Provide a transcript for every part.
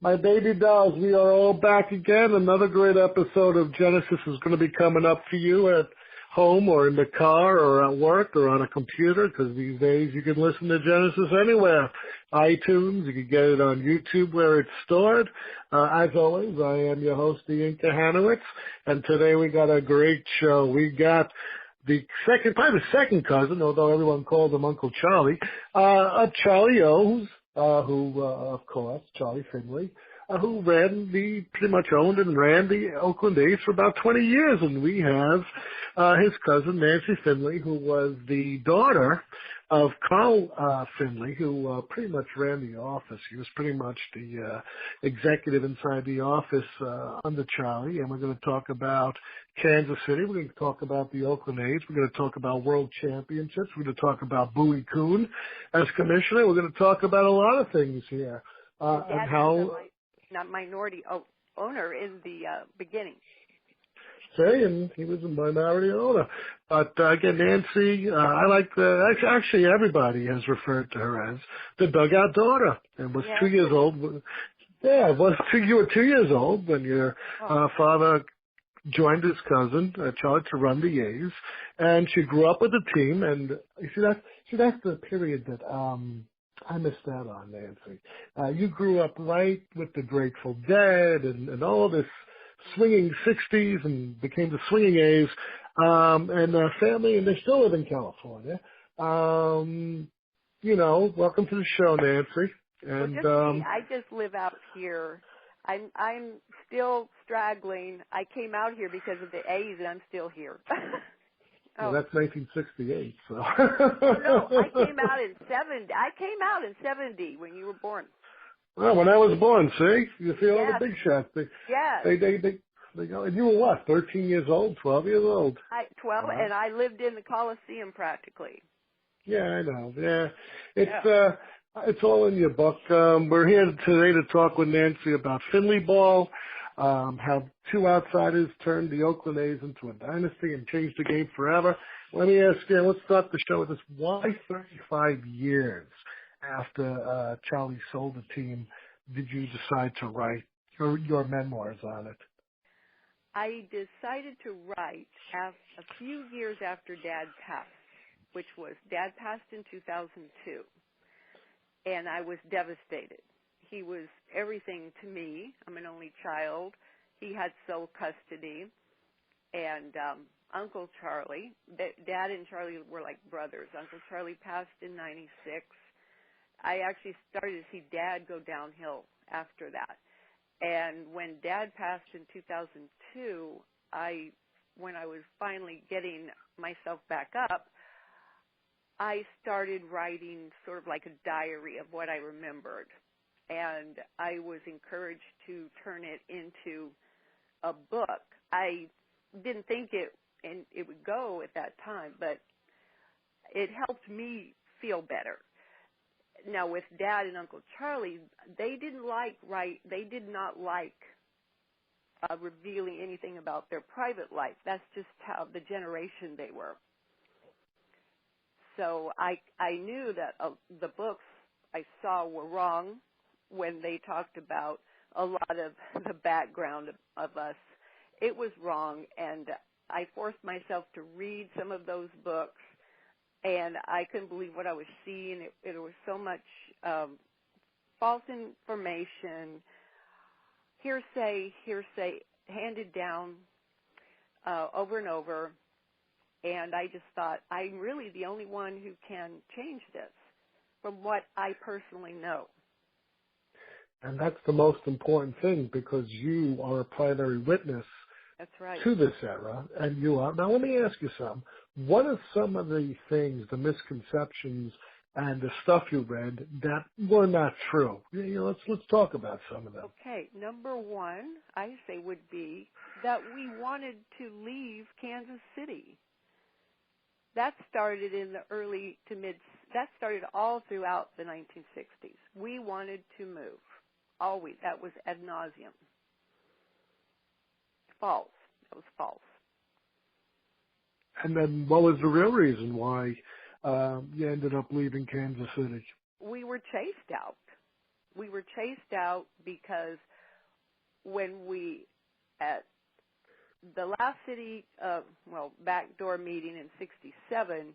My baby dolls, we are all back again. Another great episode of Genesis is going to be coming up for you at home or in the car or at work or on a computer, because these days you can listen to Genesis anywhere. iTunes, you can get it on YouTube where it's stored. As always, I am your host, Ian Kahanowitz, and today we got a great show. We got probably the second cousin, although everyone calls him Uncle Charlie, of Charlie O, who, of course, Charley Finley, who pretty much owned and ran the Oakland A's for about 20 years. And we have his cousin, Nancy Finley, who was the daughter of Carl Finley, who pretty much ran the office. He was pretty much the executive inside the office under Charlie. And we're going to talk about Kansas City. We're going to talk about the Oakland A's. We're going to talk about World Championships. We're going to talk about Bowie Kuhn as commissioner. We're going to talk about a lot of things here. And how... Not minority owner in the beginning. And he was a minority owner. But again, Nancy, I like actually everybody has referred to her as the Dugout Daughter, and was 2 years old. Yeah, you were 2 years old when your father joined his cousin Charlie to run the A's, and she grew up with the team. And you see that's the period that I missed out on, Nancy. You grew up right with the Grateful Dead and all this swinging 60s and became the swinging A's, and family, and they still live in California. Welcome to the show, Nancy. And I just live out here. I'm still straggling. I came out here because of the A's, and I'm still here. Well, that's 1968. So. No, I came out in 70. I came out in 70 when you were born. Well, when I was born, see, you see all the big shots. They go. And you were what? 13 years old, 12 years old. 12, and I lived in the Coliseum practically. Yeah, I know. Yeah, it's all in your book. We're here today to talk with Nancy about Finley ball. How two outsiders turned the Oakland A's into a dynasty and changed the game forever. Let me ask you, let's start the show with this. Why 35 years after Charlie sold the team did you decide to write your memoirs on it? I decided to write a few years after Dad passed, which was Dad passed in 2002, and I was devastated. He was everything to me. I'm an only child. He had sole custody. And Uncle Charlie, Dad and Charlie were like brothers. Uncle Charlie passed in 96. I actually started to see Dad go downhill after that. And when Dad passed in 2002, when I was finally getting myself back up, I started writing sort of like a diary of what I remembered. And I was encouraged to turn it into a book. I didn't think it would go at that time, but it helped me feel better. Now, with Dad and Uncle Charlie, they did not like revealing anything about their private life. That's just how the generation they were. So I knew that the books I saw were wrong when they talked about a lot of the background of us. It was wrong, and I forced myself to read some of those books, and I couldn't believe what I was seeing. It was so much false information, hearsay, handed down over and over, and I just thought, I'm really the only one who can change this from what I personally know. And that's the most important thing, because you are a primary witness. That's right. To this era, and you are. Now, let me ask you something. What are some of the things, the misconceptions, and the stuff you read that were not true? Let's talk about some of them. Okay. Number one, I say, would be that we wanted to leave Kansas City. That started in the that started all throughout the 1960s. We wanted to move. Always. That was ad nauseum. False. That was false. And then what was the real reason why you ended up leaving Kansas City? We were chased out. We were chased out because when we, at the last city, backdoor meeting in '67,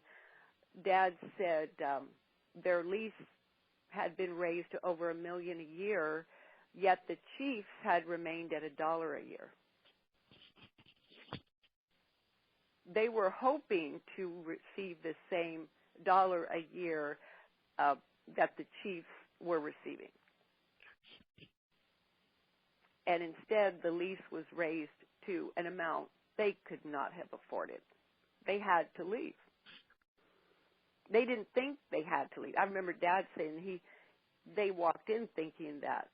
Dad said their lease had been raised to over $1 million a year, yet the chiefs had remained at $1 a year. They were hoping to receive the same $1 a year that the chiefs were receiving. And instead, the lease was raised to an amount they could not have afforded. They had to leave. They didn't think they had to leave. I remember Dad saying they walked in thinking that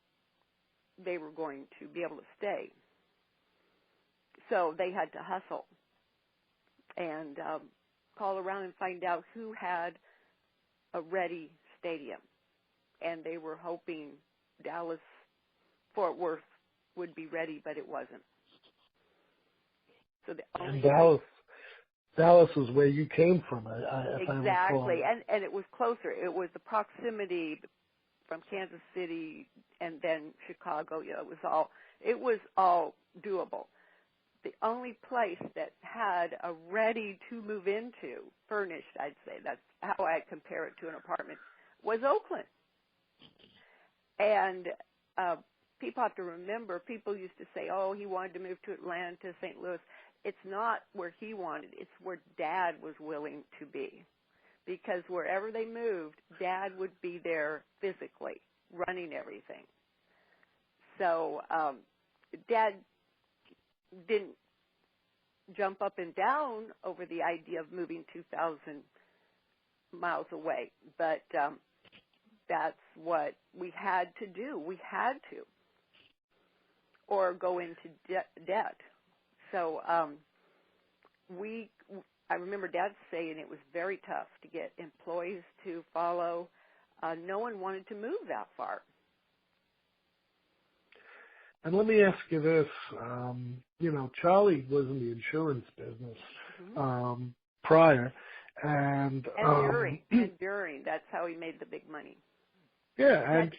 they were going to be able to stay. So they had to hustle and call around and find out who had a ready stadium. And they were hoping Dallas-Fort Worth would be ready, but it wasn't. So and Dallas was where you came from, if I recall. Exactly, and it was closer. It was the proximity from Kansas City and then Chicago. You know, it was all doable. The only place that had a ready to move into, furnished, I'd say, that's how I compare it to an apartment, was Oakland. And people have to remember, people used to say, oh, he wanted to move to Atlanta, St. Louis. It's not where he wanted. It's where Dad was willing to be. Because wherever they moved, Dad would be there physically, running everything. So Dad didn't jump up and down over the idea of moving 2,000 miles away, but that's what we had to do. We had to, or go into debt. So I remember Dad saying it was very tough to get employees to follow. No one wanted to move that far. And let me ask you this, Charley was in the insurance business prior. And during. That's how he made the big money. Yeah, and,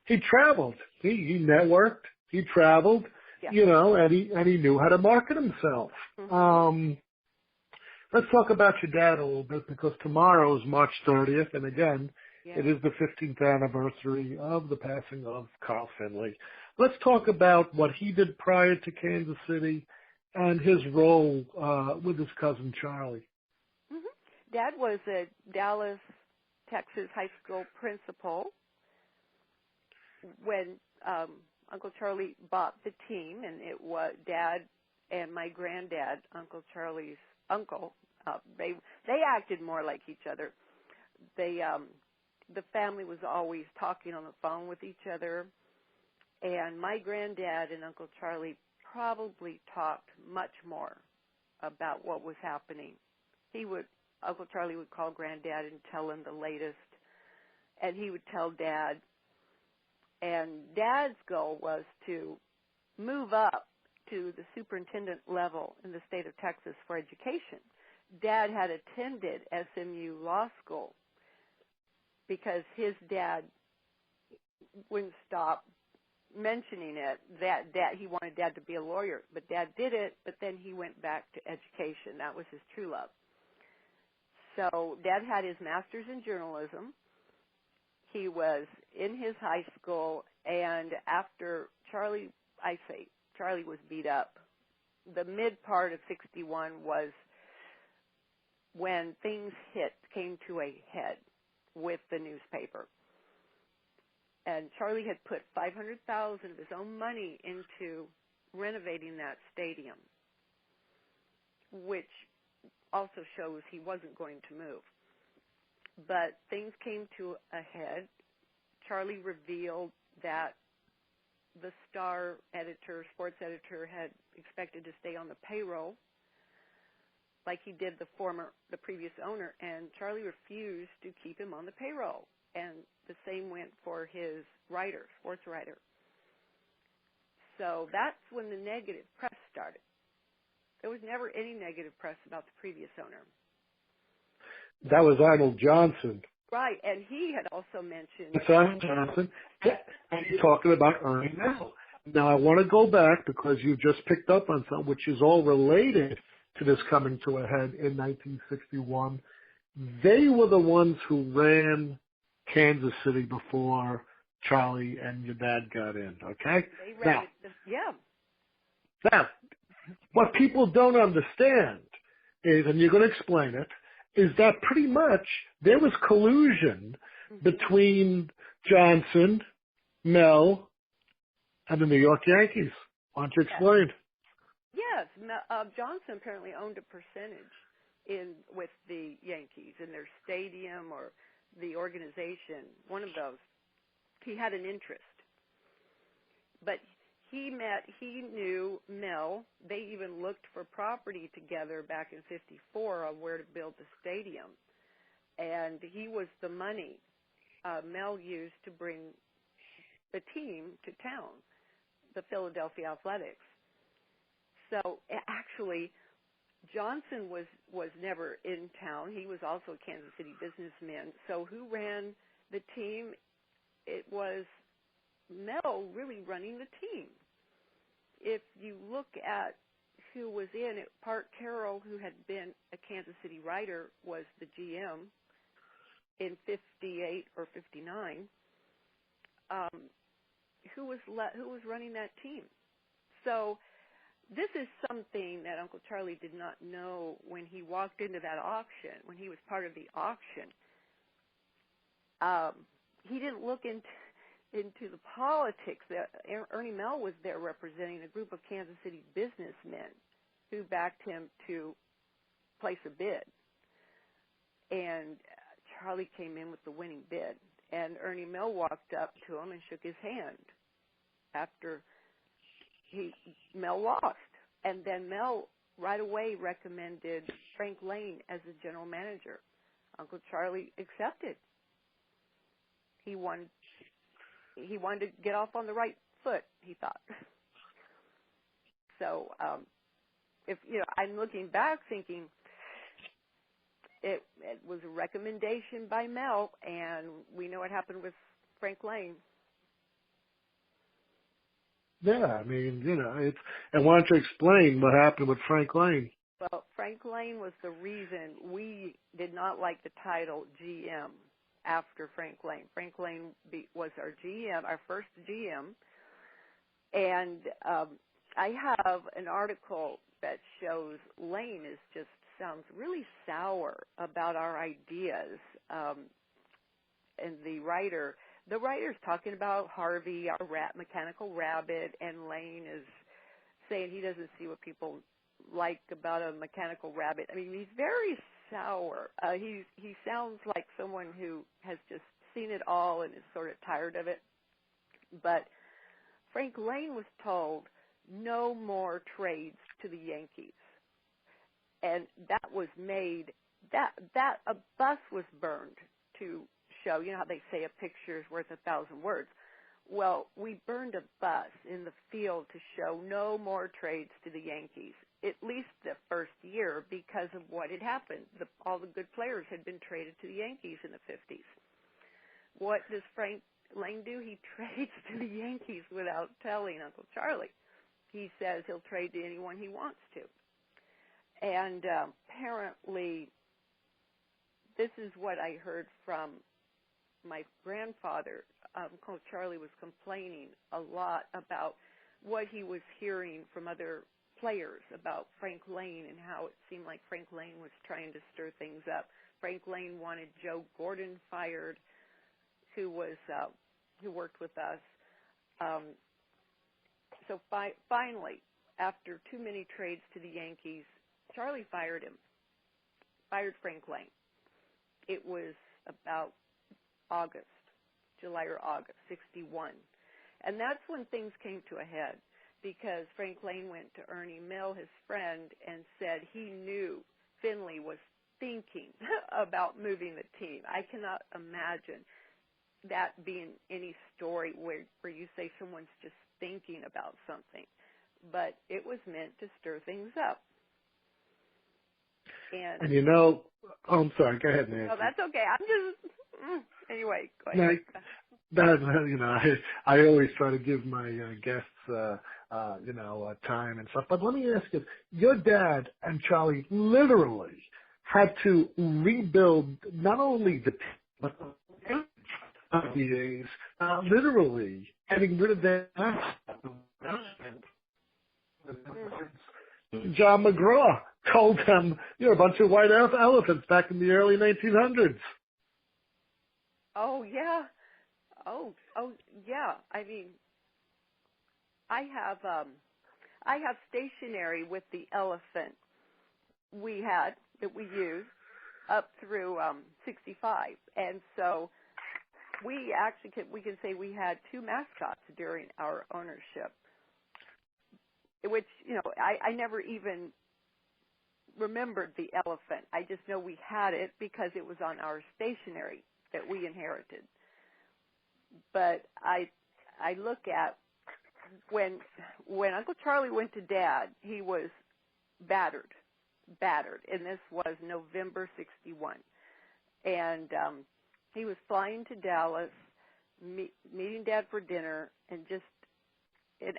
he traveled. He networked. He traveled, and he knew how to market himself. Let's talk about your dad a little bit, because tomorrow is March 30th, and again, it is the 15th anniversary of the passing of Carl Finley. Let's talk about what he did prior to Kansas City and his role with his cousin Charley. Dad was a Dallas, Texas high school principal when Uncle Charley bought the team, and it was Dad and my granddad, Uncle Charley's uncle. They acted more like each other. The family was always talking on the phone with each other, and my granddad and Uncle Charley probably talked much more about what was happening. Uncle Charley would call Granddad and tell him the latest, and he would tell Dad. And Dad's goal was to move up to the superintendent level in the state of Texas for education. Dad had attended SMU Law School because his dad wouldn't stop mentioning it, that he wanted Dad to be a lawyer. But Dad did it, but then he went back to education. That was his true love. So Dad had his master's in journalism. He was in his high school, and after Charley was beat up, the mid part of '61 was when things came to a head with the newspaper. And Charley had put $500,000 of his own money into renovating that stadium, which also shows he wasn't going to move. But things came to a head. Charley revealed that the Star editor, sports editor, had expected to stay on the payroll like he did the previous owner, and Charley refused to keep him on the payroll. And the same went for his writer, sports writer. So that's when the negative press started. There was never any negative press about the previous owner. That was Arnold Johnson, Right, and he had also mentioned. Simon Johnson, and you're talking about Ernie Mel. Now, I want to go back because you just picked up on something which is all related to this coming to a head in 1961. They were the ones who ran Kansas City before Charlie and your dad got in, okay? They ran Now, what people don't understand is, and you're going to explain it, is that pretty much there was collusion between Johnson, Mel, and the New York Yankees. Why don't you explain? Yes, Johnson apparently owned a percentage with the Yankees in their stadium or the organization, one of those. He had an interest. But he knew Mel. They even looked for property together back in '54 on where to build the stadium. And he was the money Mel used to bring the team to town, the Philadelphia Athletics. So actually, Johnson was never in town. He was also a Kansas City businessman. So who ran the team? It was Mel really running the team. If you look at who was in it, Park Carroll, who had been a Kansas City writer, was the GM in '58 or '59. Who was running that team? So this is something that Uncle Charlie did not know when he walked into that auction, when he was part of the auction. He didn't look into the politics. Ernie Mel was there representing a group of Kansas City businessmen who backed him to place a bid. And Charlie came in with the winning bid. And Ernie Mel walked up to him and shook his hand after Mel lost. And then Mel right away recommended Frank Lane as the general manager. Uncle Charlie accepted. He wanted to get off on the right foot, he thought. So I'm looking back thinking it was a recommendation by Mel, and we know what happened with Frank Lane. Yeah, I mean, and why don't you explain what happened with Frank Lane? Well, Frank Lane was the reason we did not like the title GM after Frank Lane. Frank Lane was our GM, our first GM, and I have an article that shows Lane sounds really sour about our ideas, and the writer's talking about Harvey, our mechanical rabbit, and Lane is saying he doesn't see what people like about a mechanical rabbit. I mean, he's very sour. He sounds like someone who has just seen it all and is sort of tired of it. But Frank Lane was told no more trades to the Yankees. And that was made, that a bus was burned to show, how they say a picture is worth 1,000 words. Well, we burned a bus in the field to show no more trades to the Yankees, at least the first year, because of what had happened. All the good players had been traded to the Yankees in the 50s. What does Frank Lane do? He trades to the Yankees without telling Uncle Charlie. He says he'll trade to anyone he wants to. And apparently, this is what I heard from my grandfather. Uncle Charlie was complaining a lot about what he was hearing from other players about Frank Lane and how it seemed like Frank Lane was trying to stir things up. Frank Lane wanted Joe Gordon fired, who worked with us. So finally, after too many trades to the Yankees, Charlie fired Frank Lane. It was about July or August, '61. And that's when things came to a head, because Frank Lane went to Ernie Mel, his friend, and said he knew Finley was thinking about moving the team. I cannot imagine that being any story where you say someone's just thinking about something. But it was meant to stir things up. And I'm sorry, go ahead, Nancy. No, that's okay. I'm just Anyway, go Now, ahead. I always try to give my guests, time and stuff. But let me ask you, your dad and Charley literally had to rebuild not only the but the days, literally getting rid of their John McGraw told them, you're a bunch of white elephants back in the early 1900s. Oh yeah. Oh yeah. I mean, I have stationery with the elephant we had that we used up through 65, and so we can say we had two mascots during our ownership, which I never even remembered the elephant. I just know we had it because it was on our stationery that we inherited. But I look at when Uncle Charley went to Dad, he was battered, and this was November '61, and he was flying to Dallas, meeting Dad for dinner, and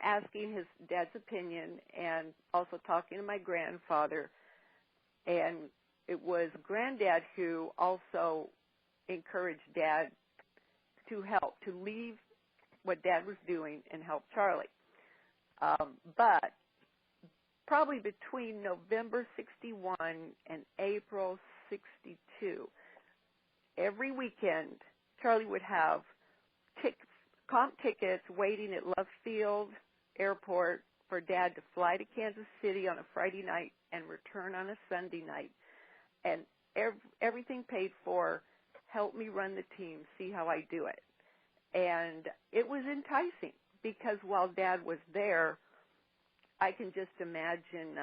asking his dad's opinion, and also talking to my grandfather, and it was Granddad who also encouraged Dad to help, to leave what Dad was doing and help Charley. But probably between November '61 and April '62, every weekend Charley would have comp tickets waiting at Love Field Airport for Dad to fly to Kansas City on a Friday night and return on a Sunday night. And everything paid for, help me run the team, see how I do it. And it was enticing because while Dad was there, I can just imagine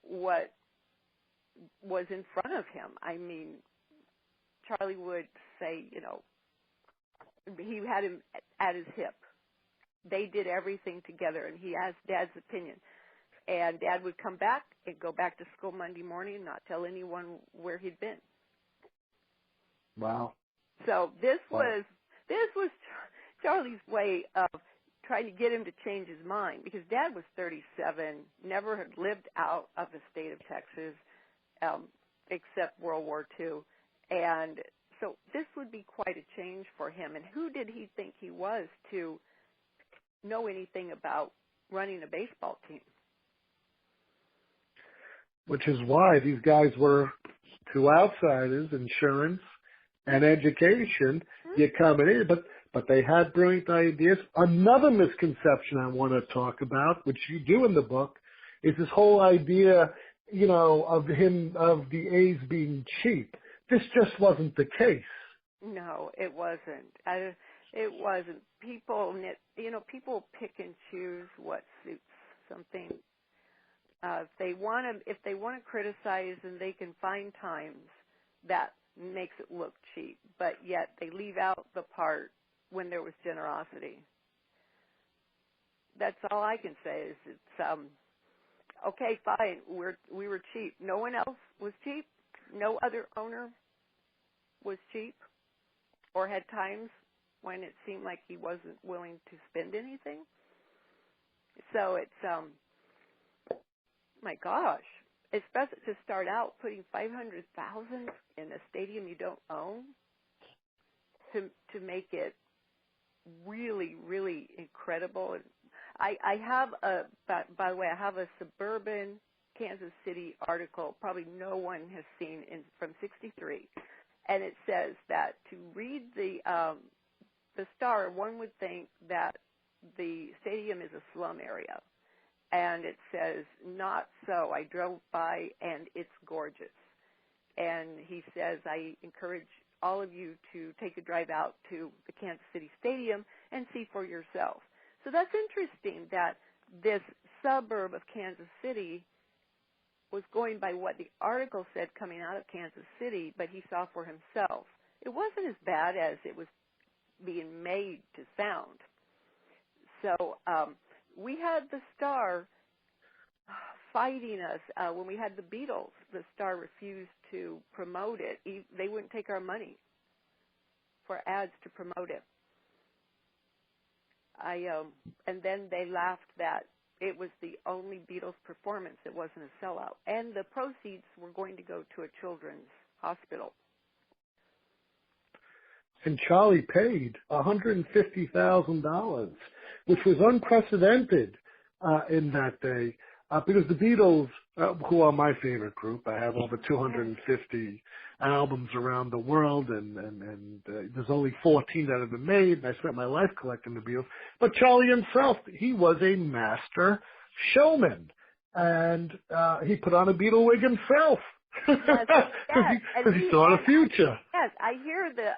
what was in front of him. I mean, Charley would say, he had him at his hip. They did everything together, and he asked Dad's opinion. And Dad would come back and go back to school Monday morning and not tell anyone where he'd been. Wow. So this was Charley's way of trying to get him to change his mind, because Dad was 37, never had lived out of the state of Texas except World War II. And so this would be quite a change for him. And who did he think he was to know anything about running a baseball team? Which is why these guys were two outsiders, insurance and education. You're coming in, but they had brilliant ideas. Another misconception I want to talk about, which you do in the book, is this whole idea, of the A's being cheap. This just wasn't the case. No, it wasn't. It wasn't. People pick and choose what suits something. If they want to criticize, and they can find times that makes it look cheap, but yet they leave out the part when there was generosity. That's all I can say is it's okay, fine. We were cheap. No one else was cheap. No other owner was cheap, or had times when it seemed like he wasn't willing to spend anything. So it's my gosh, especially to start out putting $500,000 in a stadium you don't own, to make it really, really incredible. I have by the way, I have a Suburban Kansas City article probably no one has seen from '63, and it says that to read the Star, one would think that the stadium is a slum area. And it says, not so. I drove by, and it's gorgeous. And he says, I encourage all of you to take a drive out to the Kansas City Stadium and see for yourself. So that's interesting that this suburb of Kansas City was going by what the article said coming out of Kansas City, but he saw for himself. It wasn't as bad as it was being made to sound. So we had the Star fighting us. When we had the Beatles, the Star refused to promote it. They wouldn't take our money for ads to promote it. And then they laughed that it was the only Beatles performance that wasn't a sellout. And the proceeds were going to go to a children's hospital. And Charley paid $150,000, which was unprecedented in that day, because the Beatles, who are my favorite group, I have over 250 albums around the world, and there's only 14 that have been made, and I spent my life collecting the Beatles. But Charley himself, he was a master showman, and he put on a Beatle wig himself. Yes, Because he saw the future. Yes, I hear the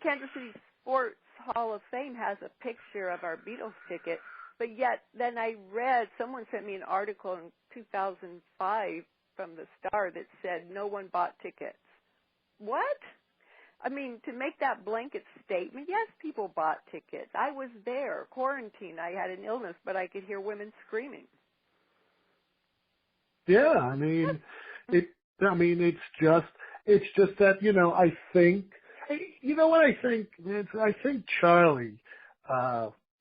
Kansas City Sports Hall of Fame has a picture of our Beatles ticket, but yet then I read, someone sent me an article in 2005 from the Star that said no one bought tickets. What? I mean, to make that blanket statement, yes, people bought tickets. I was there, quarantined. I had an illness, but I could hear women screaming. Yeah, I mean, it's just that, I think, what I think? I think Charley,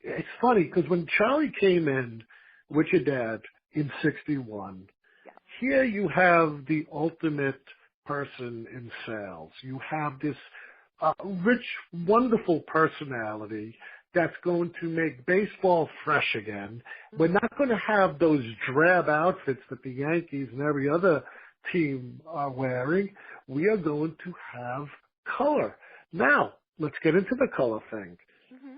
it's funny because when Charley came in with your dad in 61, here you have the ultimate person in sales. You have this rich, wonderful personality that's going to make baseball fresh again. We're not going to have those drab outfits that the Yankees and every other team are wearing. We are going to have color. Now, let's get into the color thing. Mm-hmm.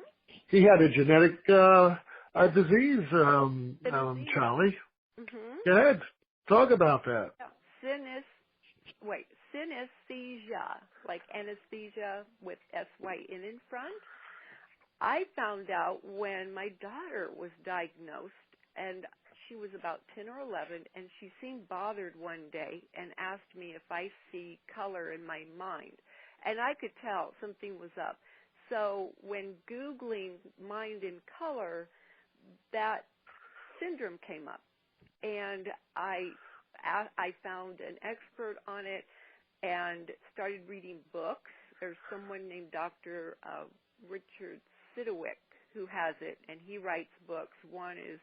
He had a genetic disease, Charley. Mm-hmm. Go ahead. Talk about that. Synesthesia, like anesthesia with S-Y-N in front. I found out when my daughter was diagnosed, and she was about 10 or 11, and she seemed bothered one day and asked me if I see color in my mind. And I could tell something was up. So when Googling mind and color, that syndrome came up. And I found an expert on it and started reading books. There's someone named Dr. Richard Siddewick who has it, and he writes books. One is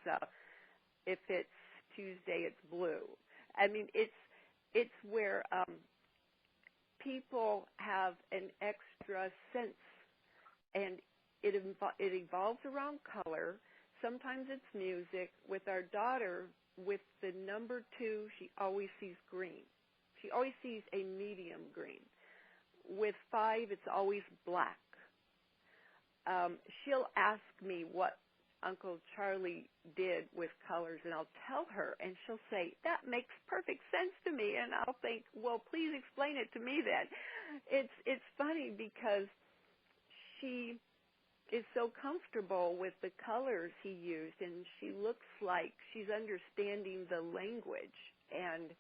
If It's Tuesday, It's Blue. I mean, it's where people have an extra sense, and it evolves around color. Sometimes it's music. With our daughter, with the number 2, she always sees green. She always sees a medium green. With 5, it's always black. She'll ask me what Uncle Charley did with colors, and I'll tell her, and she'll say, that makes perfect sense to me, and I'll think, well, please explain it to me then. It's funny because she is so comfortable with the colors he used, and she looks like she's understanding the language, and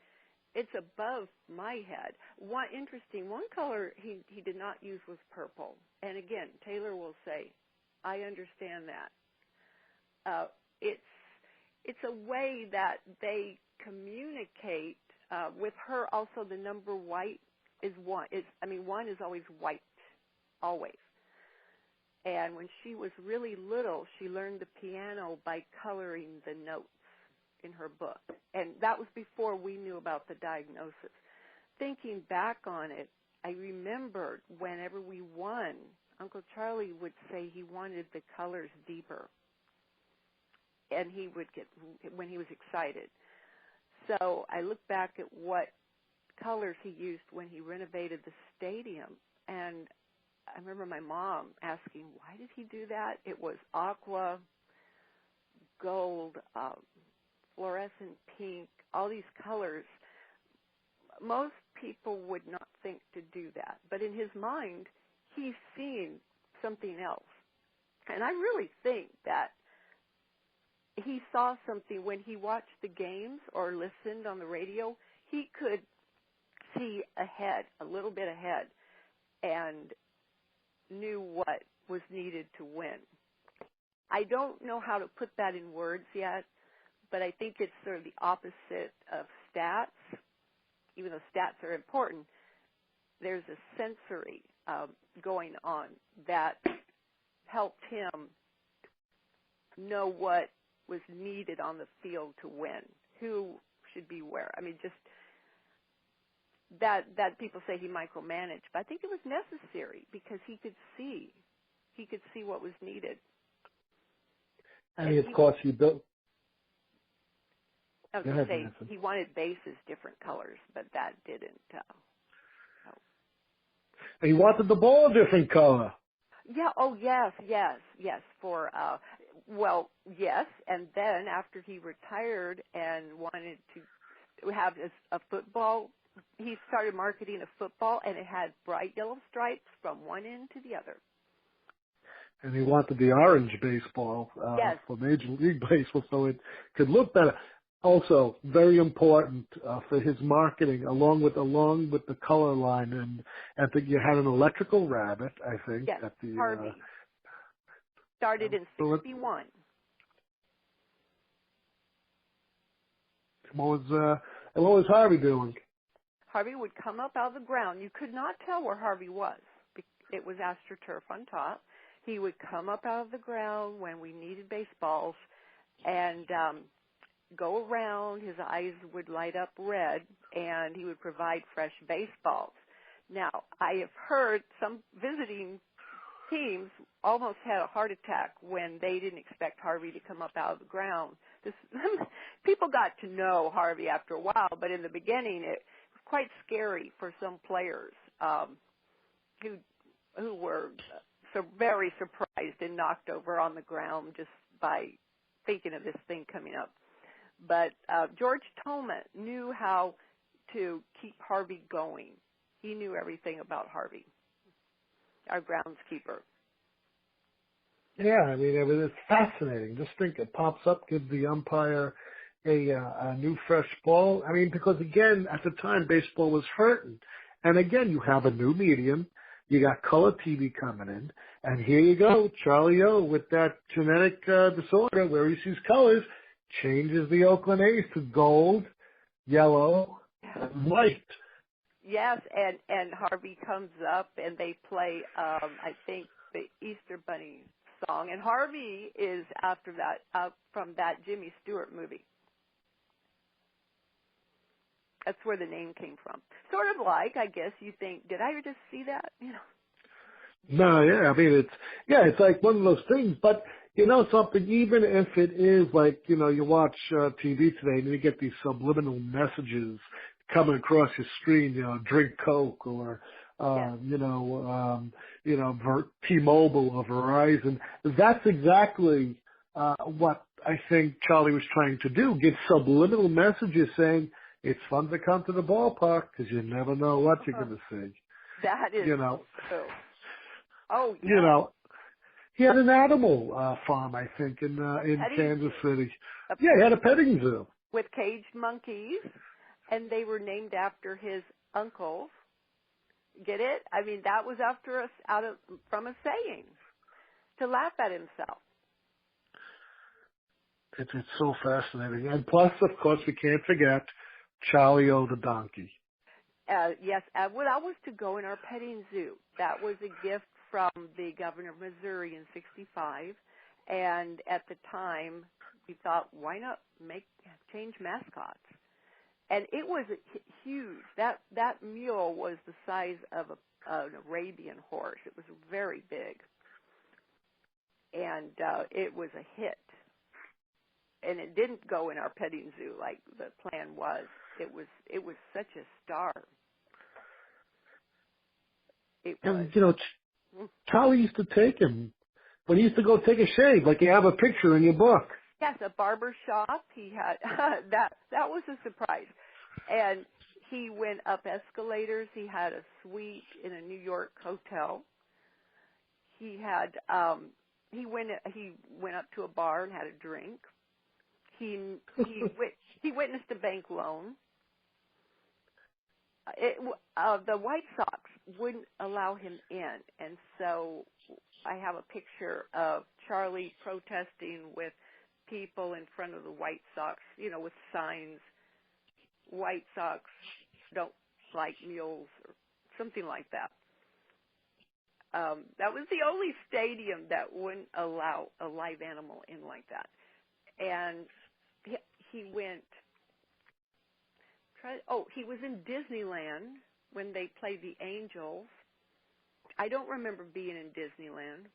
it's above my head. One color he did not use was purple, and again, Taylor will say, I understand that. It's a way that they communicate with her. Also, the number white is 1. One is always white, always. And when she was really little, she learned the piano by coloring the notes in her book. And that was before we knew about the diagnosis. Thinking back on it, I remembered whenever we won, Uncle Charley would say he wanted the colors deeper. And he would get, when he was excited. So I look back at what colors he used when he renovated the stadium, and I remember my mom asking, why did he do that? It was aqua, gold, fluorescent pink, all these colors. Most people would not think to do that, but in his mind, he's seeing something else. And I really think that he saw something when he watched the games or listened on the radio. He could see ahead, a little bit ahead, and knew what was needed to win. I don't know how to put that in words yet, but I think it's sort of the opposite of stats. Even though stats are important, there's a sensory going on that helped him know what was needed on the field to win, who should be where. I mean, just that people say he micromanaged, but I think it was necessary because he could see what was needed. And of course, he built. I was going to say he wanted bases different colors, but that didn't. He wanted the ball a different color. Yeah. Oh, yes. For yes. And then after he retired and wanted to have a football, he started marketing a football, and it had bright yellow stripes from one end to the other. And he wanted the orange baseball for Major League Baseball, so it could look better. Also, very important for his marketing, along with the color line, and I think you had an electrical rabbit. I think at the Harvey started in '61. What was Harvey doing? Harvey would come up out of the ground. You could not tell where Harvey was. It was AstroTurf on top. He would come up out of the ground when we needed baseballs and go around. His eyes would light up red, and he would provide fresh baseballs. Now, I have heard some visiting teams almost had a heart attack when they didn't expect Harvey to come up out of the ground. People got to know Harvey after a while, but in the beginning it was quite scary for some players who were very surprised and knocked over on the ground just by thinking of this thing coming up. But George Tolman knew how to keep Harvey going. He knew everything about Harvey, our groundskeeper. Yeah, I mean, it's fascinating. Just think, it pops up, gives the umpire a new fresh ball. I mean, because again, at the time, baseball was hurting. And again, you have a new medium. You got color TV coming in. And here you go, Charlie O with that genetic disorder where he sees colors, changes the Oakland A's to gold, yellow, and white. Yes, and Harvey comes up and they play, I think, the Easter Bunny song. And Harvey is after that, from that Jimmy Stewart movie. That's where the name came from. Sort of like, I guess, you think, did I just see that? You know. No, yeah, I mean, it's like one of those things, but you know something, even if it is like, you know, you watch TV today and you get these subliminal messages coming across your screen, you know, drink Coke or, T-Mobile or Verizon. That's exactly what I think Charlie was trying to do, get subliminal messages saying it's fun to come to the ballpark because you never know what you're going to see. That is true. Oh, yeah. You know, he had an animal farm, I think, in Kansas City. He had a petting zoo. With caged monkeys, and they were named after his uncles. Get it? I mean, that was from a saying, to laugh at himself. It's so fascinating. And plus, of course, we can't forget Charlie O the donkey. Yes, well, that was to go in our petting zoo. That was a gift from the governor of Missouri in '65, and at the time we thought, why not change mascots? And it was huge. That mule was the size of an Arabian horse. It was very big, and it was a hit. And it didn't go in our petting zoo like the plan was. It was such a star. And you know, Charlie used to take him when he used to go take a shave, like you have a picture in your book. Yes, a barber shop. He had that was a surprise. And he went up escalators. He had a suite in a New York hotel. He had he went up to a bar and had a drink. He witnessed a bank loan. The White Sox wouldn't allow him in, and so I have a picture of Charlie protesting with people in front of the White Sox, with signs, White Sox don't like mules or something like that. That was the only stadium that wouldn't allow a live animal in like that. And he went, he was in Disneyland when they played the Angels. I don't remember being in Disneyland.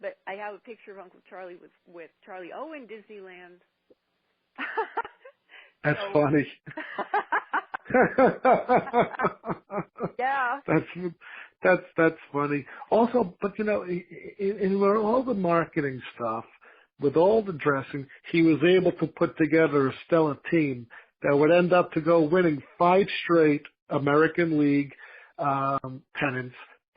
But I have a picture of Uncle Charlie with Charlie in Disneyland. That's funny. Yeah. That's funny. Also, but in all the marketing stuff, with all the dressing, he was able to put together a stellar team that would end up to go winning 5 straight American League pennants,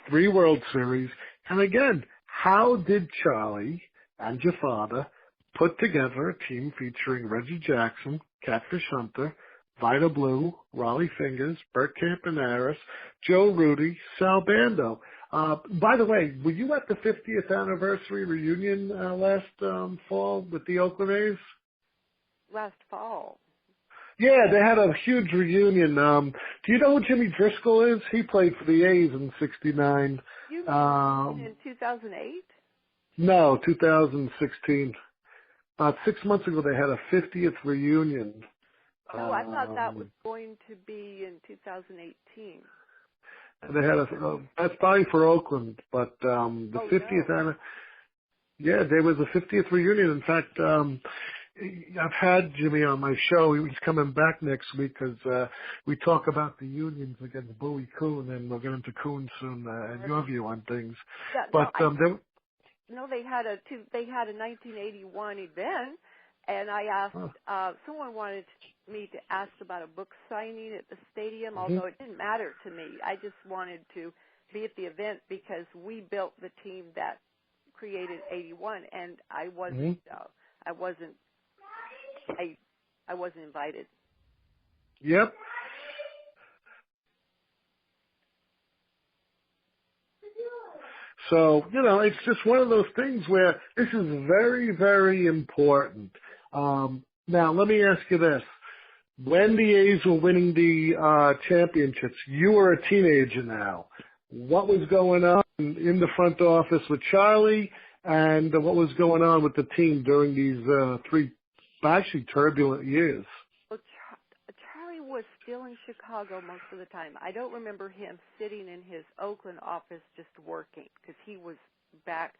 3 World Series. And again, how did Charlie and your father put together a team featuring Reggie Jackson, Catfish Hunter, Vida Blue, Raleigh Fingers, Bert Campaneris, Joe Rudy, Sal Bando? By the way, were you at the 50th anniversary reunion last fall with the Oakland A's? Last fall. Yeah, they had a huge reunion. Do you know who Jimmy Driscoll is? He played for the A's in '69. You mean in 2008? No, 2016. About 6 months ago, they had a 50th reunion. No, I thought that was going to be in 2018. And they had that's probably for Oakland, but the 50th, yeah, there was a 50th reunion. In fact, I've had Jimmy on my show. He's coming back next week because we talk about the unions against Bowie Kuhn, and we'll get into Kuhn soon and your view on things. Yeah, but they had a 1981 event, and I asked someone wanted me to ask about a book signing at the stadium, although it didn't matter to me. I just wanted to be at the event because we built the team that created 81, and I wasn't invited. Yep. So, it's just one of those things where this is very, very important. Now, let me ask you this. When the A's were winning the championships, you were a teenager now. What was going on in the front office with Charlie, and what was going on with the team during these 3 actually turbulent years? Well, Charlie was still in Chicago most of the time. I don't remember him sitting in his Oakland office just working because he was back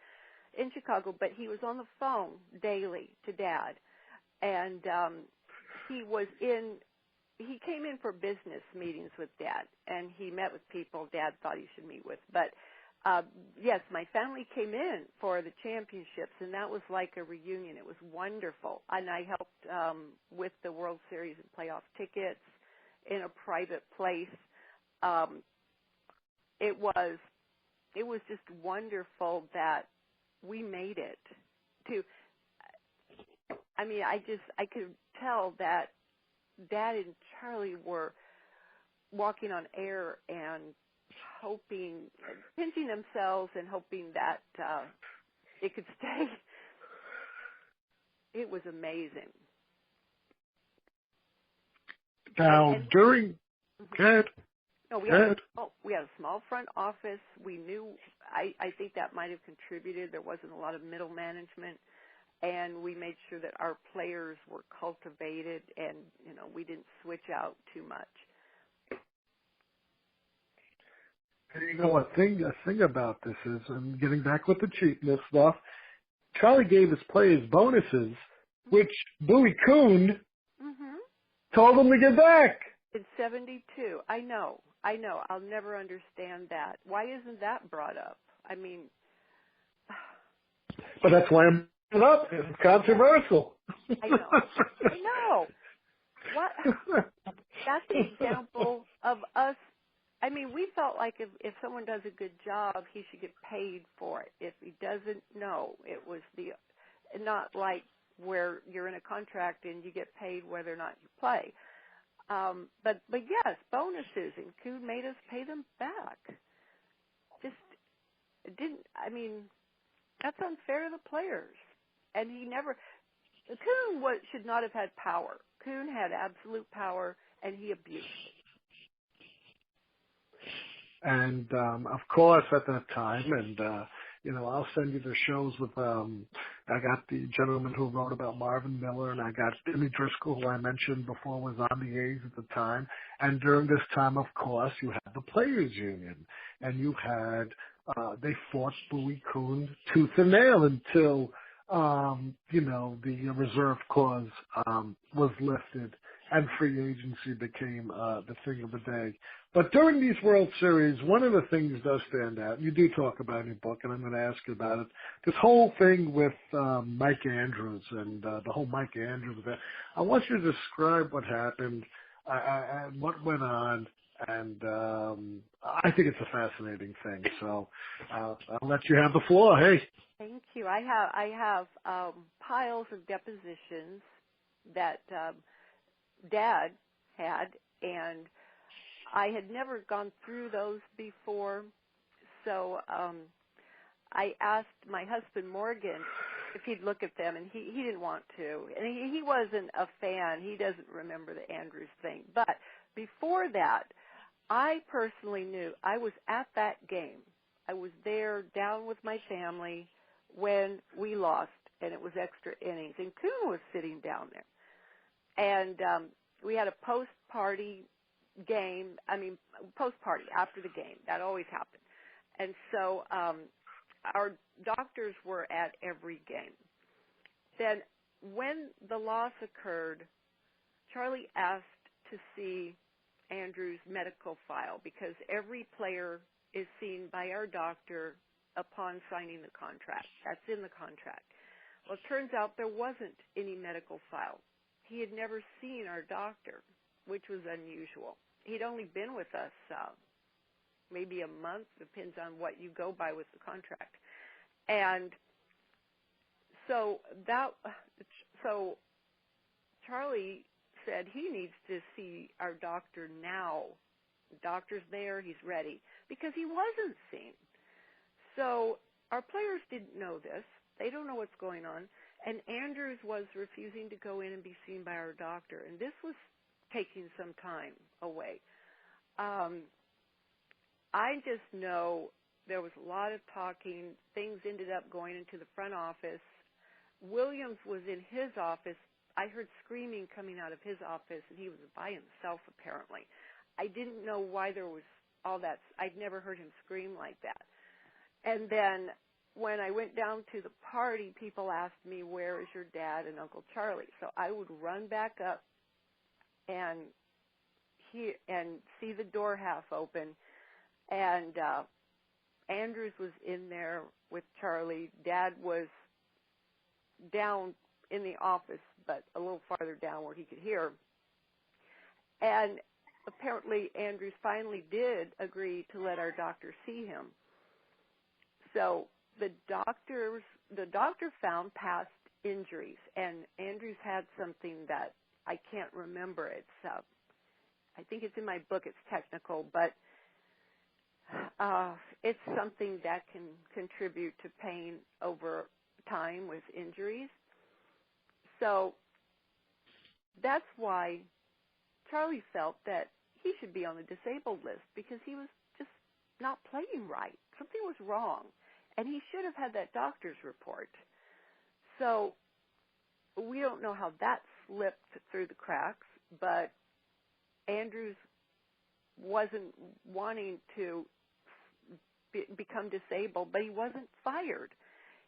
in Chicago, but he was on the phone daily to Dad. And he came in for business meetings with Dad, and he met with people Dad thought he should meet with. But, yes, my family came in for the championships, and that was like a reunion. It was wonderful. And I helped with the World Series and playoff tickets in a private place. It was just wonderful that we made it to. I mean, I could tell that Dad and Charlie were walking on air and pinching themselves and hoping that it could stay. It was amazing. Now, during... Go ahead. No, we had a small front office. We knew, I think that might have contributed. There wasn't a lot of middle management. And we made sure that our players were cultivated and, we didn't switch out too much. And a thing about this is, and getting back with the cheapness stuff, Charlie gave his players bonuses, which Bowie Kuhn told them to get back. In 72. I know. I'll never understand that. Why isn't that brought up? I mean... But that's why I'm up. It's controversial. I know. What? That's an example of us. I mean, we felt like if someone does a good job, he should get paid for it. If he doesn't, no. It was not like where you're in a contract and you get paid whether or not you play. But yes, bonuses, and Kuhn made us pay them back. That's unfair to the players. And Kuhn should not have had power. Kuhn had absolute power, and he abused it. And, of course, at that time, and, I'll send you the shows with, I got the gentleman who wrote about Marvin Miller, and I got Jimmy Driscoll, who I mentioned before was on the A's at the time. And during this time, of course, you had the Players Union, and you had, they fought Bowie Kuhn tooth and nail until, the reserve clause, was lifted and free agency became, the thing of the day. But during these World Series, one of the things does stand out. You do talk about in your book, and I'm going to ask you about it. This whole thing with Mike Andrews and the whole Mike Andrews event. I want you to describe what happened and what went on, and I think it's a fascinating thing. So I'll let you have the floor. Hey. Thank you. I have piles of depositions that Dad had, and I had never gone through those before, so I asked my husband Morgan if he'd look at them, and he didn't want to. And he wasn't a fan. He doesn't remember the Andrews thing. But before that, I personally knew I was at that game. I was there down with my family when we lost, and it was extra innings. And Kuhn was sitting down there. And we had a post-party post-party after the game. That always happened. And so our doctors were at every game. Then when the loss occurred, Charley asked to see Andrew's medical file because every player is seen by our doctor upon signing the contract. That's in the contract. Well, it turns out there wasn't any medical file. He had never seen our doctor, which was unusual. He'd only been with us maybe a month, depends on what you go by with the contract. And so Charley said he needs to see our doctor now. The doctor's there, he's ready, because he wasn't seen. So our players didn't know this. They don't know what's going on. And Andrews was refusing to go in and be seen by our doctor. And this was taking some time away. I just know there was a lot of talking. Things ended up going into the front office. Williams was in his office. I heard screaming coming out of his office, and he was by himself apparently. I didn't know why there was all that. I'd never heard him scream like that. And then when I went down to the party, people asked me, where is your dad and Uncle Charley? So I would run back up and see the door half open. And Andrews was in there with Charley. Dad was down in the office, but a little farther down where he could hear. And apparently Andrews finally did agree to let our doctor see him. So the doctor found past injuries, and Andrews had something that I can't remember. It's I think it's in my book. It's technical, but it's something that can contribute to pain over time with injuries. So that's why Charley felt that he should be on the disabled list, because he was just not playing right. Something was wrong, and he should have had that doctor's report. So we don't know how that slipped through the cracks, but Andrews wasn't wanting to become disabled, but he wasn't fired.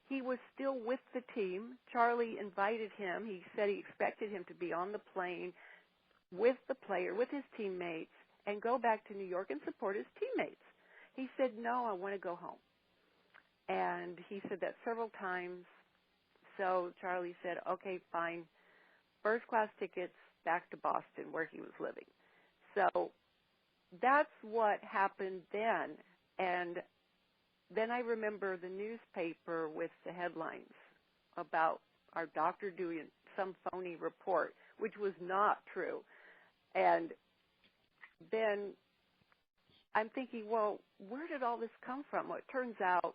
He was still with the team. Charley invited him. He said he expected him to be on the plane with the player, with his teammates, and go back to New York and support his teammates. He said, no, I want to go home. And he said that several times. So Charley said, okay, fine, first-class tickets back to Boston where he was living. So that's what happened then. And then I remember the newspaper with the headlines about our doctor doing some phony report, which was not true. And then I'm thinking, well, where did all this come from? Well, it turns out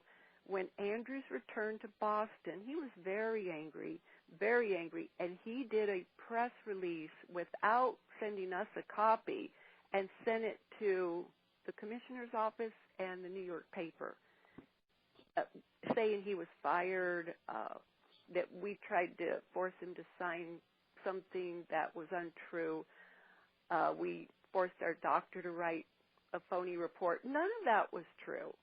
when Andrews returned to Boston, he was very angry, and he did a press release without sending us a copy and sent it to the commissioner's office and the New York paper, saying he was fired, that we tried to force him to sign something that was untrue. We forced our doctor to write a phony report. None of that was true.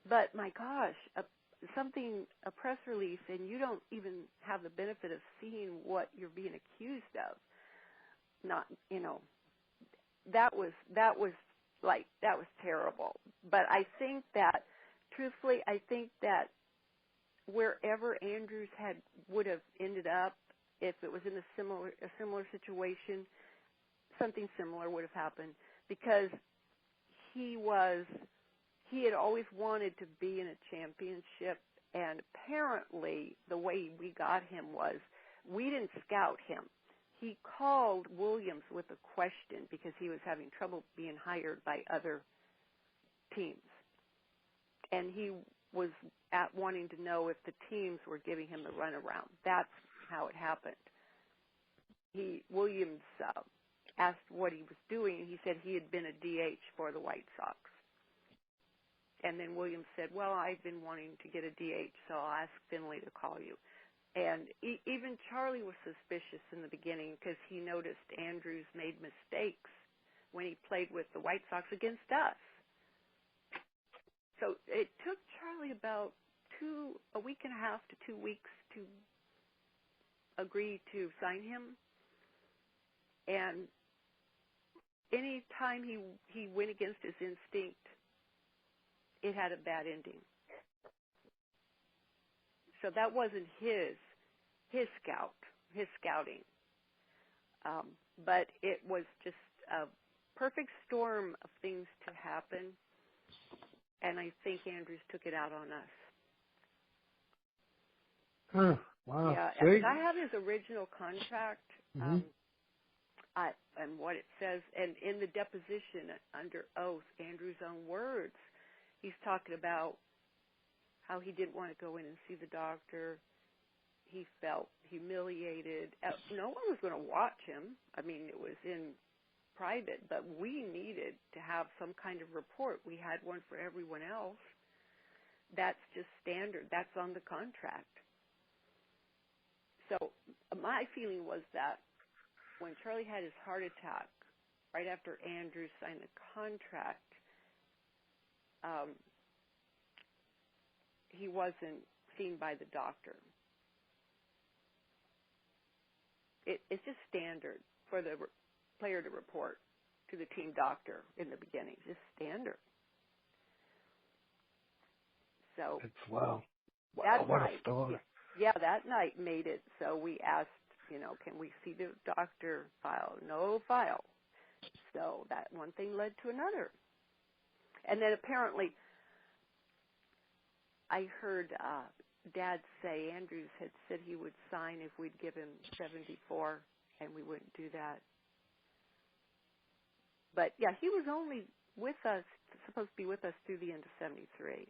But my gosh, a press release, and you don't even have the benefit of seeing what you're being accused of. Not, that was terrible. But I think that, truthfully, that wherever Andrews would have ended up, if it was in a similar situation, something similar would have happened, because he had always wanted to be in a championship, and apparently the way we got him was we didn't scout him. He called Williams with a question because he was having trouble being hired by other teams. And he was wanting to know if the teams were giving him the runaround. That's how it happened. Williams asked what he was doing, and he said he had been a DH for the White Sox. And then Williams said, well, I've been wanting to get a DH, so I'll ask Finley to call you. And even Charley was suspicious in the beginning because he noticed Andrews made mistakes when he played with the White Sox against us. So it took Charley about a week and a half to 2 weeks to agree to sign him. And any time he went against his instinct, it had a bad ending. So that wasn't his scouting. But it was just a perfect storm of things to happen, and I think Andrews took it out on us. Huh, wow. Yeah, See? I have his original contract, Mm-hmm. and what it says, and in the deposition under oath, Andrews' own words, he's talking about how he didn't want to go in and see the doctor. He felt humiliated. No one was going to watch him. I mean, it was in private, but we needed to have some kind of report. We had one for everyone else. That's just standard. That's on the contract. So my feeling was that when Charley had his heart attack, right after Andrews signed the contract, he wasn't seen by the doctor. It's just standard for the player to report to the team doctor in the beginning. Just standard. So Wow. What a story. Yeah, that night made it so we asked, can we see the doctor file? No file. So that one thing led to another. And then apparently I heard Dad say Andrews had said he would sign if we'd give him 74, and we wouldn't do that. But, yeah, he was only supposed to be with us through the end of 73.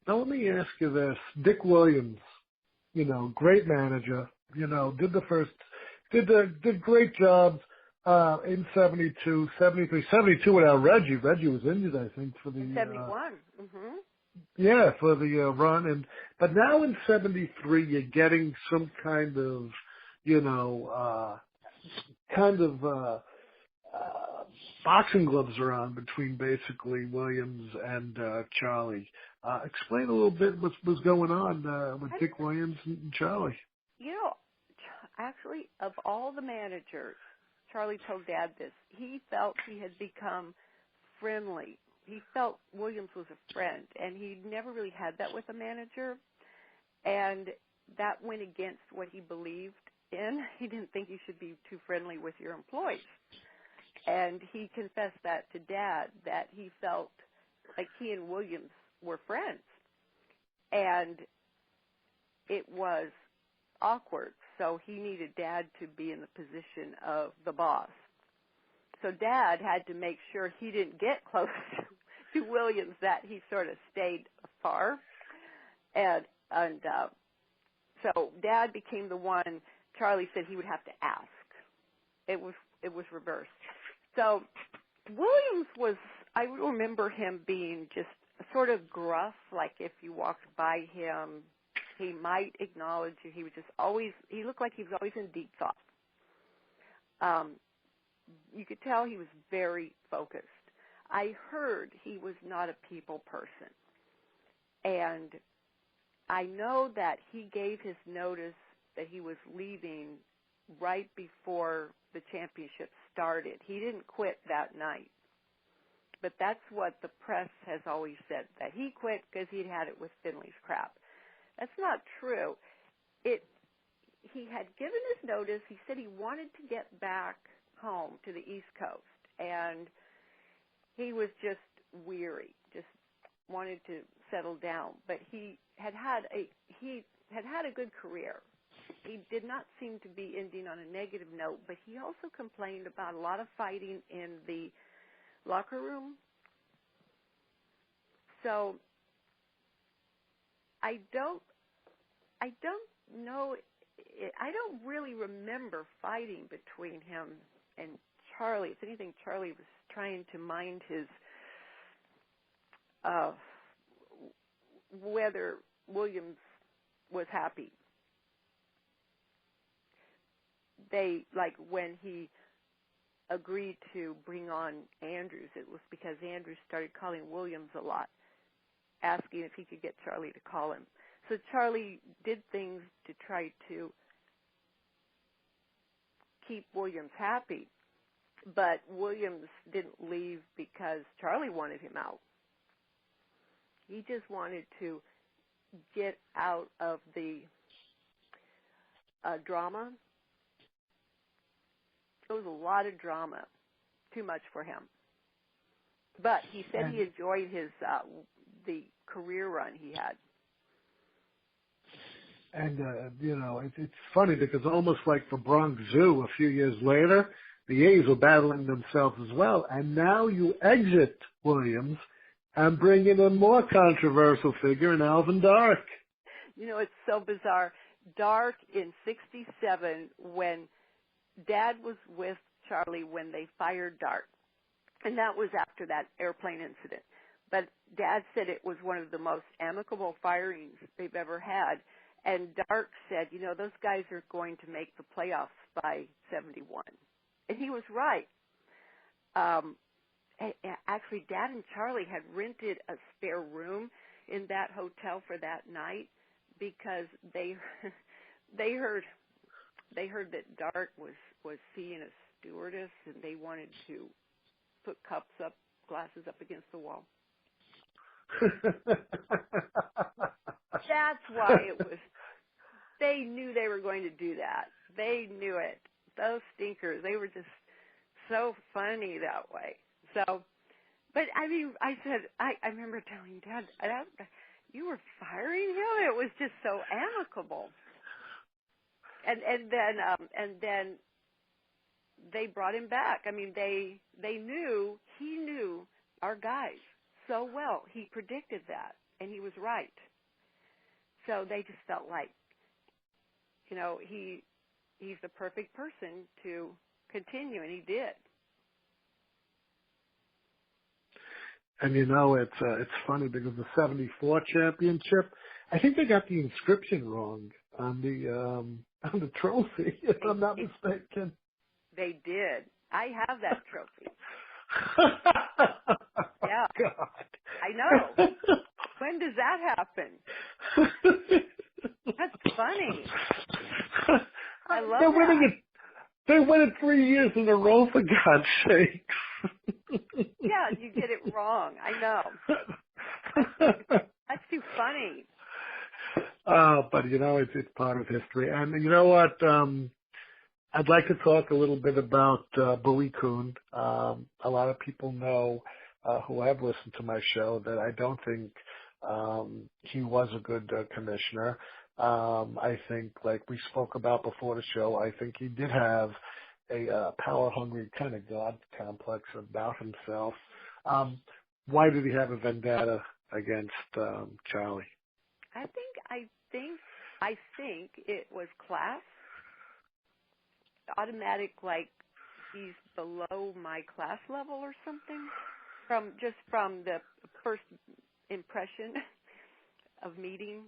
Now let me ask you this. Dick Williams, great manager, did great jobs in 72, 73, 72 without Reggie. Reggie was injured, I think, for the 71. Mm-hmm. Yeah, for the run, but now in 73, you're getting some kind of, boxing gloves around between basically Williams and Charley. Explain a little bit what was going on with Dick Williams and Charley. Actually, of all the managers, Charley told Dad this. He felt he had become friendly. He felt Williams was a friend, and he never really had that with a manager, and that went against what he believed in. He didn't think you should be too friendly with your employees, and he confessed that to Dad, that he felt like he and Williams were friends, and it was awkward, so he needed Dad to be in the position of the boss. So Dad had to make sure he didn't get close to Williams that he sort of stayed afar, and so Dad became the one. Charley said he would have to ask. It was reversed. So Williams was, I remember him being just sort of gruff, like if you walked by him, he might acknowledge you. He was just always, he looked like he was always in deep thought. You could tell he was very focused. I heard he was not a people person. And I know that he gave his notice that he was leaving right before the championship started. He didn't quit that night. But that's what the press has always said, that he quit because he'd had it with Finley's crap. That's not true. He had given his notice. He said he wanted to get back home to the East Coast, and he was just weary, just wanted to settle down. But he had a good career. He did not seem to be ending on a negative note, but he also complained about a lot of fighting in the locker room. So I don't know. I don't really remember fighting between him and Charley. If anything, Charley was trying to mind his whether Williams was happy. Like when he agreed to bring on Andrews, it was because Andrews started calling Williams a lot, asking if he could get Charley to call him. So Charley did things to try to keep Williams happy, but Williams didn't leave because Charley wanted him out. He just wanted to get out of the drama. There was a lot of drama, too much for him. But he said he enjoyed his the career run he had. And, it's funny because almost like for Bronx Zoo a few years later, the A's were battling themselves as well. And now you exit Williams and bring in a more controversial figure in Alvin Dark. It's so bizarre. Dark in '67, when Dad was with Charley when they fired Dark. And that was after that airplane incident. But Dad said it was one of the most amicable firings they've ever had. And Dark said, those guys are going to make the playoffs by '71. And he was right. Actually, Dad and Charley had rented a spare room in that hotel for that night because they heard that Dark was seeing a stewardess, and they wanted to put glasses up against the wall. That's why it was. They knew they were going to do that. They knew it. Those stinkers, they were just so funny that way. So, but I mean, I remember telling Dad, you were firing him. It was just so amicable. And then they brought him back. I mean, he knew our guys so well. He predicted that, and he was right. So they just felt like, he's the perfect person to continue, and he did. And it's funny because the '74 championship, I think they got the inscription wrong on the trophy, if I'm not mistaken. They did. I have that trophy. Yeah. God. I know. When does that happen? That's funny. I love that. They win it 3 years in a row, for God's sakes. Yeah, you get it wrong. I know. That's too funny. But it's part of history. And you know what? I'd like to talk a little bit about Bowie Kuhn. A lot of people know who have listened to my show that I don't think he was a good commissioner. I think, like we spoke about before the show, I think he did have a power-hungry kind of God complex about himself. why did he have a vendetta against Charley? I think it was class, automatic, like he's below my class level or something. From the first impression of meeting.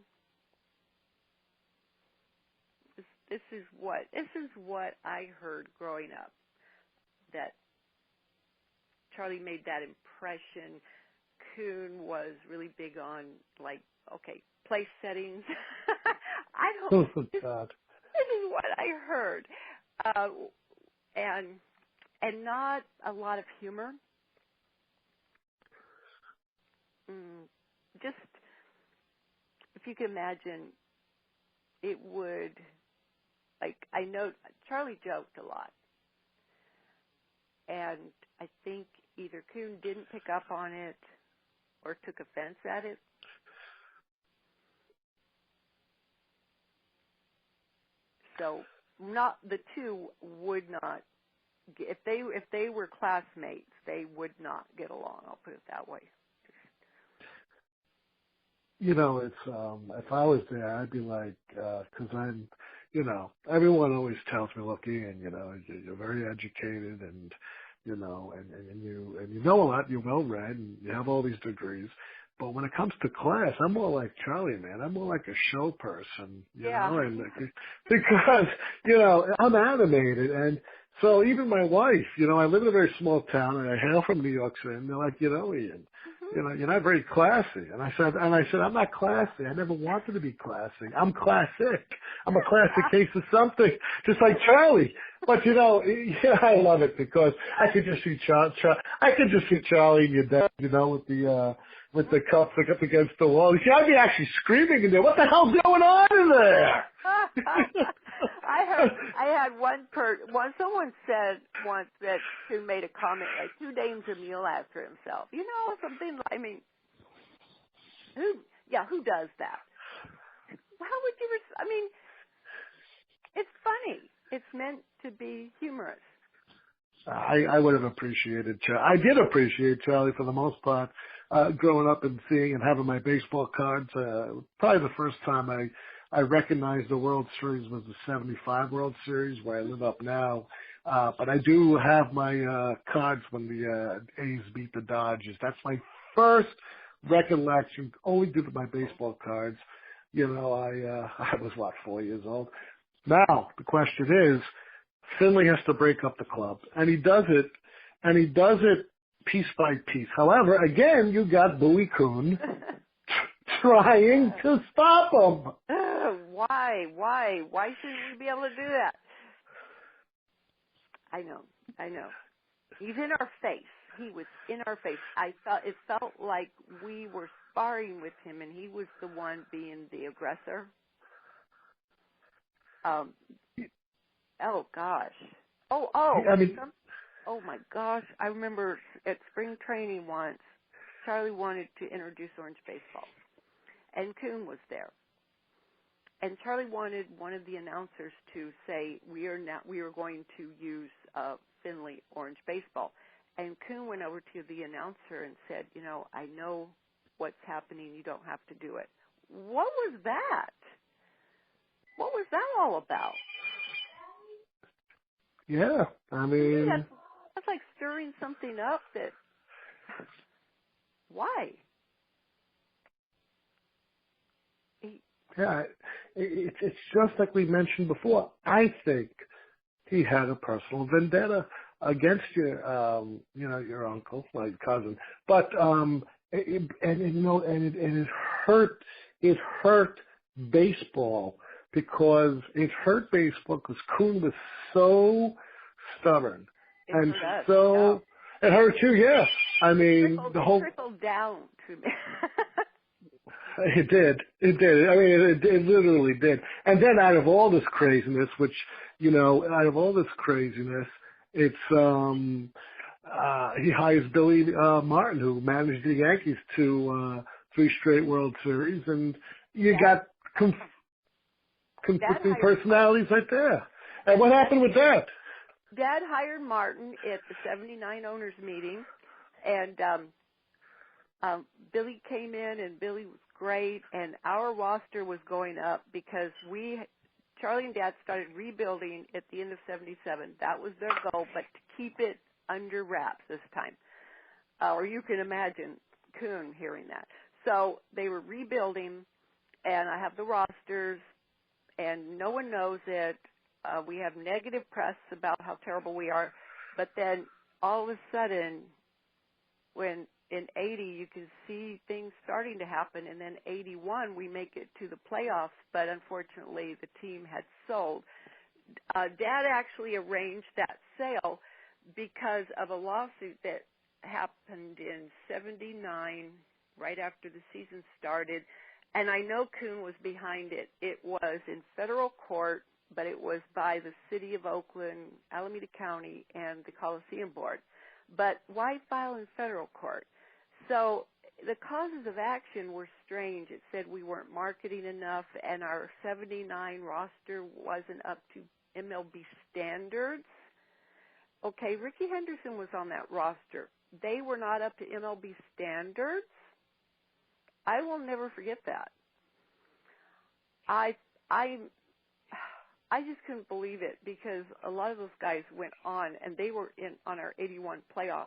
This is what I heard growing up, that Charley made that impression. Kuhn was really big on, like, okay, place settings. I don't. Oh, God. This is what I heard, and not a lot of humor. Just, if you can imagine, it would, like, I know Charley joked a lot, and I think either Kuhn didn't pick up on it or took offense at it. So not the two would not, if they were classmates, they would not get along. I'll put it that way. You know, it's if I was there, I'd be like, because I'm, you know, everyone always tells me, look, Ian, you know, you're very educated, and you know, and you know a lot, you're well read, and you have all these degrees. But when it comes to class, I'm more like Charley, man. I'm more like a show person, you know, and because, you know, I'm animated. And so even my wife, you know, I live in a very small town, and I hail from New York City, and they're like, you know, Ian, you know, you're not very classy. And I said, I'm not classy. I never wanted to be classy. I'm classic. I'm a classic case of something, just like Charley. But, you know, yeah, I love it because I could just see Charley and your dad, you know, with the cups like up against the wall. You see, I'd be actually screaming in there. What the hell's going on in there? I had someone said once that who made a comment like, who names a meal after himself? You know, something like, I mean, who does that? How would you, I mean, it's funny. It's meant to be humorous. I would have appreciated I did appreciate Charley for the most part, growing up and seeing and having my baseball cards. Probably the first time I recognized the World Series was the 75 World Series, where I live up now. But I do have my cards when the A's beat the Dodgers. That's my first recollection. Only did with my baseball cards. You know, I was, 4 years old. Now, the question is, Finley has to break up the club, and he does it piece by piece. However, again, you got Bowie Kuhn trying to stop him. Why? Why shouldn't we be able to do that? I know. He's in our face. He was in our face. It felt like we were sparring with him, and he was the one being the aggressor. Oh gosh. Oh my gosh. I remember at spring training once, Charley wanted to introduce orange baseball, and Kuhn was there. And Charley wanted one of the announcers to say, we are going to use Finley orange baseball. And Kuhn went over to the announcer and said, you know, I know what's happening. You don't have to do it. What was that? What was that all about? Yeah, I mean, that's like stirring something up. Why? Yeah, it's just like we mentioned before. I think he had a personal vendetta against your uncle, my cousin. But it hurt baseball because Kuhn was so stubborn and so it hurt too. Yeah, I mean it trickled down to me. It did. I mean, it literally did. And then out of all this craziness, it's, he hires Billy Martin, who managed the Yankees to 3 straight World Series, and you got conflicting personalities right there. And what happened with that? Dad hired Martin at the 79 owners meeting, and Billy came in, and Billy was great, and our roster was going up because Charley and Dad started rebuilding at the end of 77. That was their goal, but to keep it under wraps this time. Or you can imagine Coon hearing that. So they were rebuilding, and I have the rosters, and no one knows it. We have negative press about how terrible we are, but then all of a sudden, when in 80 you can see things starting to happen, and then 81 we make it to the playoffs, but unfortunately the team had sold. Dad actually arranged that sale because of a lawsuit that happened in 79, right after the season started, and I know Coon was behind it. It was in federal court, but it was by the City of Oakland, Alameda County, and the Coliseum Board. But why file in federal court? So the causes of action were strange. It said we weren't marketing enough, and our 79 roster wasn't up to MLB standards. Okay, Ricky Henderson was on that roster. They were not up to MLB standards. I will never forget that. I just couldn't believe it because a lot of those guys went on, and they were on our 81 playoff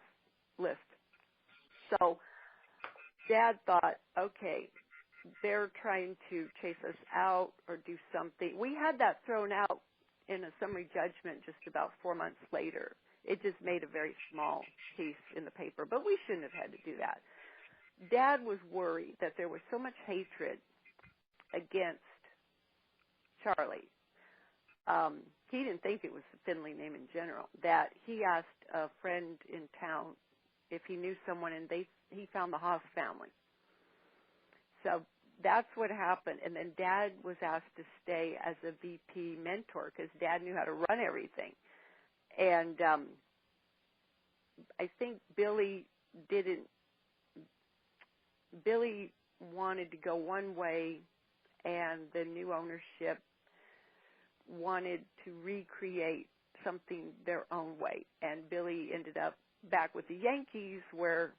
list. So Dad thought, okay, they're trying to chase us out or do something. We had that thrown out in a summary judgment just about 4 months later. It just made a very small piece in the paper, but we shouldn't have had to do that. Dad was worried that there was so much hatred against Charley. He didn't think it was the Finley name in general, that he asked a friend in town if he knew someone, and he found the Haas family. So that's what happened. And then Dad was asked to stay as a VP mentor because Dad knew how to run everything. And I think Billy wanted to go one way, and the new ownership wanted to recreate something their own way. And Billy ended up back with the Yankees, where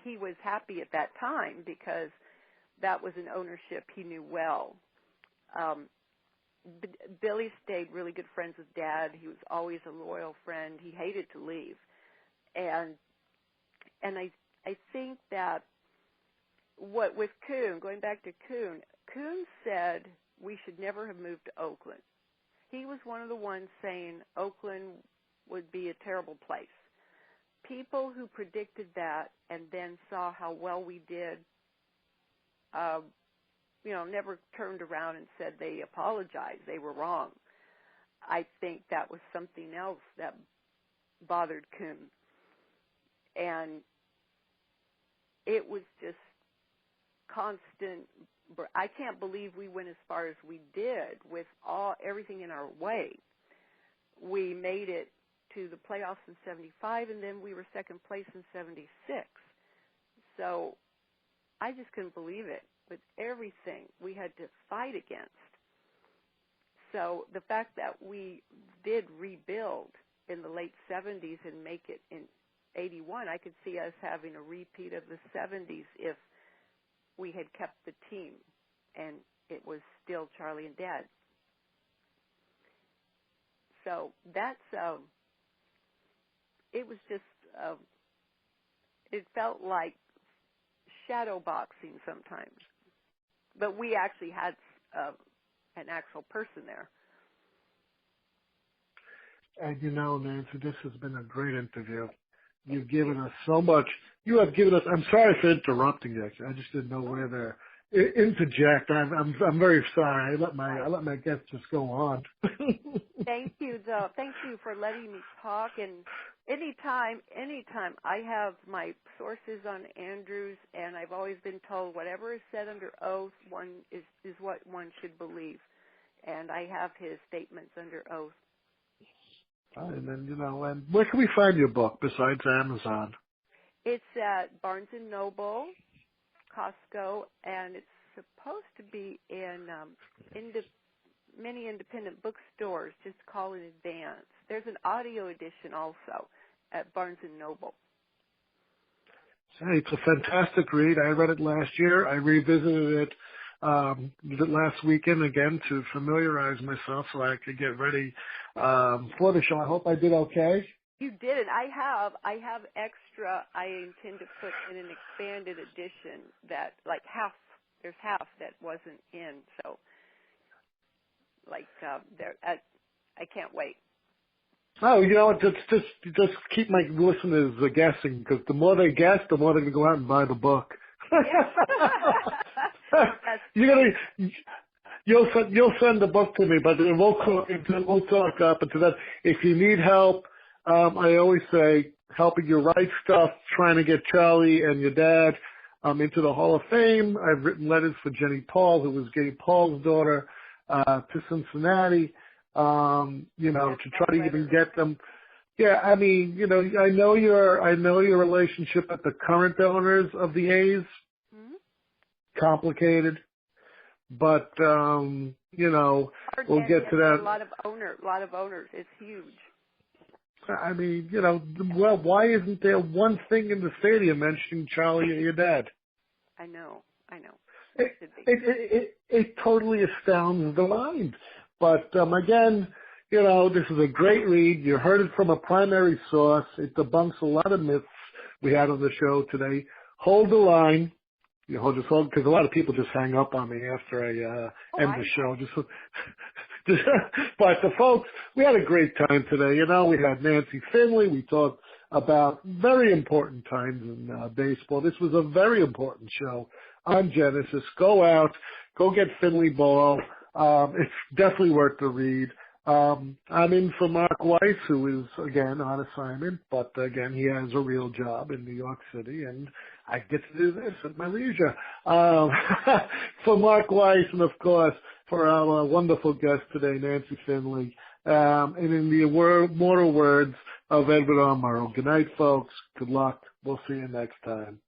he was happy at that time because that was an ownership he knew well. Billy stayed really good friends with Dad. He was always a loyal friend. He hated to leave. And I think that what with Coon, going back to Coon said we should never have moved to Oakland. He was one of the ones saying Oakland would be a terrible place. People who predicted that and then saw how well we did, never turned around and said they apologized. They were wrong. I think that was something else that bothered Coon. And it was just constant. I can't believe we went as far as we did with everything in our way. We made it to the playoffs in 75, and then we were second place in 76. So I just couldn't believe it. With everything we had to fight against. So the fact that we did rebuild in the late 70s and make it in 81, I could see us having a repeat of the 70s if we had kept the team and it was still Charley and Dad. So that's, it was just, it felt like shadow boxing sometimes. But we actually had an actual person there. And Nancy, this has been a great interview. You've given us so much. You have given us. I'm sorry for interrupting you. I just didn't know where to interject. I'm very sorry. I let my guests just go on. Thank you, though. Thank you for letting me talk. And anytime, I have my sources on Andrews, and I've always been told whatever is said under oath, one is what one should believe. And I have his statements under oath. And then, and where can we find your book besides Amazon? It's at Barnes & Noble, Costco, and it's supposed to be in many independent bookstores. Just call in advance. There's an audio edition also at Barnes & Noble. Hey, it's a fantastic read. I read it last year. I revisited it last weekend again to familiarize myself so I could get ready for the show. I hope I did okay. You did it. I have extra. I intend to put in an expanded edition that like half. There's half that wasn't in. So there. I can't wait. Oh, just keep my listeners guessing, because the more they guess, the more they're going to go out and buy the book. You'll send the book to me, but we'll talk up into that. If you need help, I always say helping you write stuff, trying to get Charley and your dad into the Hall of Fame. I've written letters for Jenny Paul, who was Gay Paul's daughter, to Cincinnati. To try to even get them. Yeah, I mean, I know your relationship with the current owners of the A's. Mm-hmm. Complicated, but we'll get to that. A lot of owners. It's huge. I mean, well, why isn't there one thing in the stadium mentioning Charley and your dad? I know. It totally astounds the mind. But again, this is a great read. You heard it from a primary source. It debunks a lot of myths we had on the show today. Hold the line. Because a lot of people just hang up on me after I end the show. But the folks, we had a great time today. We had Nancy Finley. We talked about very important times in baseball. This was a very important show on Genesis. Go out, go get Finley Ball. It's definitely worth the read. I'm in for Marc Weiss, who is, again, on assignment, but, again, he has a real job in New York City, and I get to do this at my leisure. For Marc Weiss, and, of course, for our wonderful guest today, Nancy Finley, and in the immortal words of Edward R. Murrow. Good night, folks. Good luck. We'll see you next time.